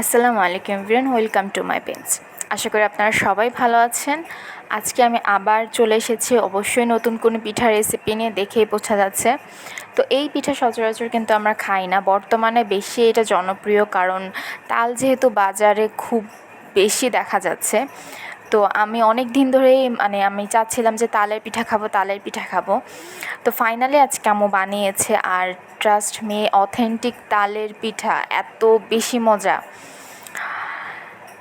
আসসালামু আলাইকুম everyone, welcome to my page. আশা করি আপনারা সবাই ভালো আছেন। আজকে আমি আবার চলে এসেছি অবশ্যই নতুন কোনো পিঠার রেসিপি নিয়ে, দেখেই বোঝা যাচ্ছে। তো এই পিঠা সচরাচর কিন্তু আমরা খাই না, বর্তমানে বেশি এটা জনপ্রিয়, কারণ তাল যেহেতু বাজারে খুব বেশি দেখা যাচ্ছে। তো আমি অনেক দিন ধরেই আমি চাচ্ছিলাম যে তালের পিঠা খাবো। তো ফাইনালি আজকে আম্মু বানিয়েছে, আর ট্রাস্ট মি, অথেন্টিক তালের পিঠা এত বেশি মজা।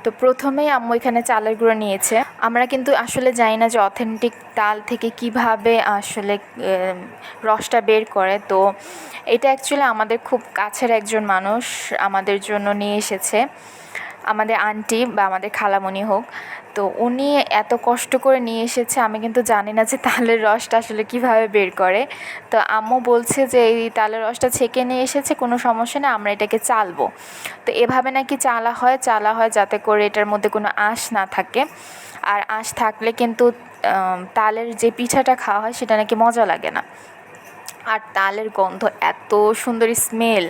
তো প্রথমেই আম্মু এখানে চালের গুঁড়ো নিয়েছে। আমরা কিন্তু আসলে জানি না যে অথেন্টিক তাল থেকে কিভাবে আসলে রসটা বের করে। তো এটা অ্যাকচুয়ালি আমাদের খুব কাছের একজন মানুষ আমাদের জন্য নিয়ে এসেছে, আমাদের আন্টি বা আমাদের খালামণি হোক। তো উনি এত কষ্ট করে নিয়ে এসেছে, আমি কিন্তু জানি না যে তালের রসটা আসলে কিভাবে বের করে। তো আম্মু বলছে যে এই তালের রসটা ছেঁকে নিয়ে এসেছে, কোনো সমস্যা নেই, আমরা এটাকে চালবো। তো এভাবে নাকি চালা হয় যাতে করে এটার মধ্যে কোনো আঁশ না থাকে, আর আঁশ থাকলে কিন্তু তালের যে পিঠাটা খাওয়া হয় সেটা নাকি মজা লাগে না। আর তালের গন্ধ এত সুন্দর স্মেল,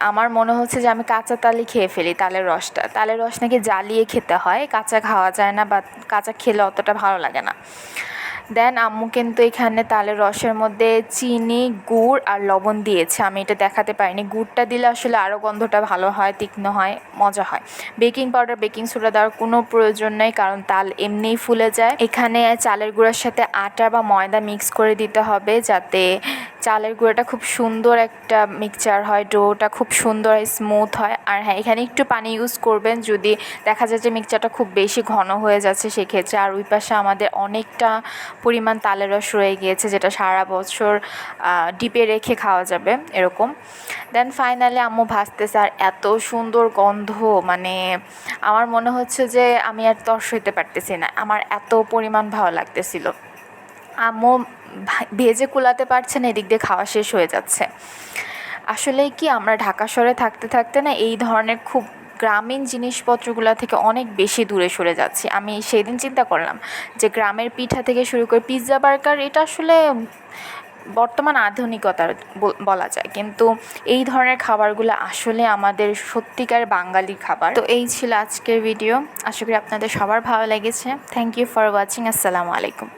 আমার মনে হচ্ছে যে আমি কাঁচা তালই খেয়ে ফেলি। তালের রস নাকি জ্বালিয়ে খেতে হয়, কাঁচা খাওয়া যায় না, বা কাঁচা খেলে অতটা ভালো লাগে না। দেন আম্মু কিন্তু এখানে তালের রসের মধ্যে চিনি, গুড় আর লবণ দিয়েছে। আমি এটা দেখাতে পারিনি, গুড়টা দিলে আসলে আরও গন্ধটা ভালো হয়, তীক্ষ্ণ হয়, মজা হয়। বেকিং পাউডার, বেকিং সোডা দেওয়ার কোনো প্রয়োজন নেই, কারণ তাল এমনিই ফুলে যায়। এখানে চালের গুঁড়ার সাথে আটা বা ময়দা মিক্স করে দিতে হবে, যাতে চালের গুঁড়োটা খুব সুন্দর একটা মিক্সচার হয়, ডোটা খুব সুন্দর স্মুথ হয়। আর হ্যাঁ, এখানে একটু পানি ইউজ করবেন যদি দেখা যায় যে মিক্সচারটা খুব বেশি ঘন হয়ে যাচ্ছে সেক্ষেত্রে। আর ওই পাশে আমাদের অনেকটা পরিমাণ তালের রস রয়ে গিয়েছে, যেটা সারা বছর ডিপে রেখে খাওয়া যাবে এরকম। দেন ফাইনালি আম্মু ভাজতেছে, আর এত সুন্দর গন্ধ, আমার মনে হচ্ছে যে আমি আর তর্স হইতে পারতেছি না, আমার এত পরিমাণ ভালো লাগতেছিল। আম্মু ভেজে কুলাতে পারছে না, এদিক দিয়ে খাওয়া শেষ হয়ে যাচ্ছে। আসলে কি, আমরা ঢাকা শহরে থাকতে থাকতে না এই ধরনের খুব গ্রামীণ জিনিসপত্রগুলো থেকে অনেক বেশি দূরে সরে যাচ্ছি। আমি সেদিন চিন্তা করলাম যে গ্রামের পিঠা থেকে শুরু করে পিৎজা, বার্গার, এটা আসলে বর্তমান আধুনিকতার বলা যায়, কিন্তু এই ধরনের খাবারগুলো আসলে আমাদের সত্যিকার বাঙালি খাবার। তো এই ছিল আজকের ভিডিও, আশা করি আপনাদের সবার ভালো লেগেছে। Thank you for watching. আসসালামু আলাইকুম।